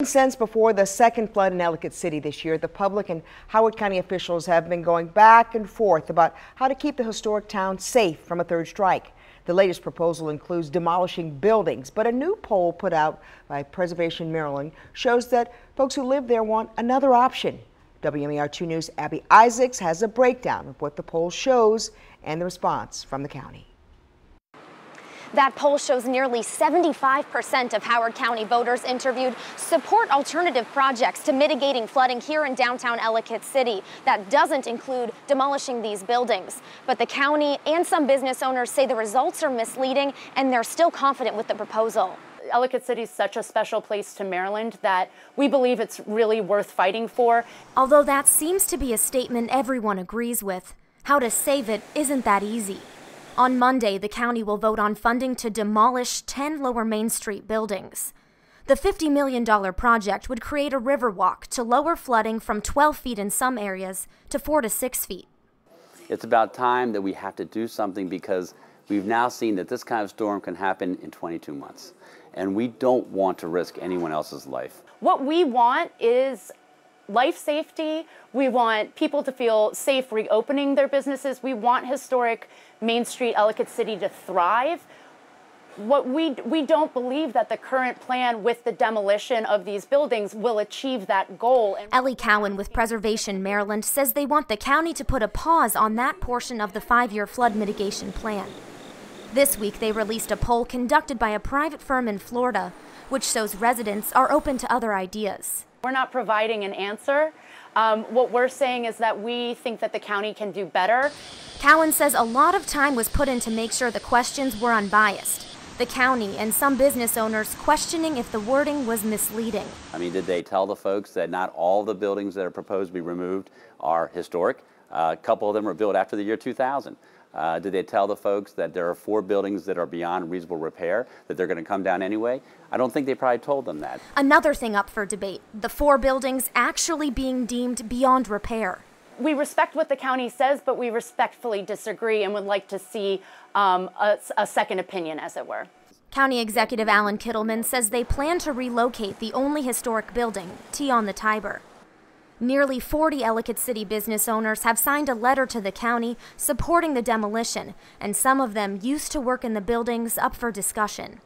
Since before the second flood in Ellicott City this year, the public and Howard County officials have been going back and forth about how to keep the historic town safe from a third strike. The latest proposal includes demolishing buildings, but a new poll put out by Preservation Maryland shows that folks who live there want another option. WMAR 2 News' Abby Isaacs has a breakdown of what the poll shows and the response from the county. That poll shows nearly 75% of Howard County voters interviewed support alternative projects to mitigating flooding here in downtown Ellicott City. That doesn't include demolishing these buildings. But the county and some business owners say the results are misleading and they're still confident with the proposal. Ellicott City is such a special place to Maryland that we believe it's really worth fighting for. Although that seems to be a statement everyone agrees with, how to save it isn't that easy. On Monday, the county will vote on funding to demolish 10 Lower Main Street buildings. The $50 million project would create a river walk to lower flooding from 12 feet in some areas to 4 to 6 feet. It's about time that we have to do something because we've now seen that this kind of storm can happen in 22 months. And we don't want to risk anyone else's life. What we want is life safety. We want people to feel safe reopening their businesses. We want historic Main Street, Ellicott City to thrive. What we don't believe that the current plan with the demolition of these buildings will achieve that goal. Ellie Cowan with Preservation Maryland says they want the county to put a pause on that portion of the 5-year flood mitigation plan. This week they released a poll conducted by a private firm in Florida, which shows residents are open to other ideas. We're not providing an answer. What we're saying is that we think that the county can do better. Cowan says a lot of time was put in to make sure the questions were unbiased. The county and some business owners questioning if the wording was misleading. I mean, did they tell the folks that not all the buildings that are proposed to be removed are historic? A couple of them were built after the year 2000. Did they tell the folks that there are 4 buildings that are beyond reasonable repair, that they're going to come down anyway? I don't think they probably told them that. Another thing up for debate, the 4 buildings actually being deemed beyond repair. We respect what the county says, but we respectfully disagree and would like to see a second opinion, as it were. County Executive Alan Kittleman says they plan to relocate the only historic building, T on the Tiber. Nearly 40 Ellicott City business owners have signed a letter to the county supporting the demolition, and some of them used to work in the buildings up for discussion.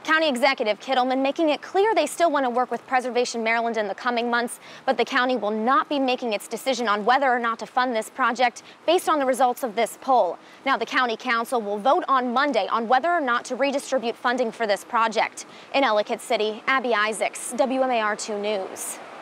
County Executive Kittleman making it clear they still want to work with Preservation Maryland in the coming months, but the county will not be making its decision on whether or not to fund this project based on the results of this poll. Now, the County Council will vote on Monday on whether or not to redistribute funding for this project. In Ellicott City, Abby Isaacs, WMAR 2 News.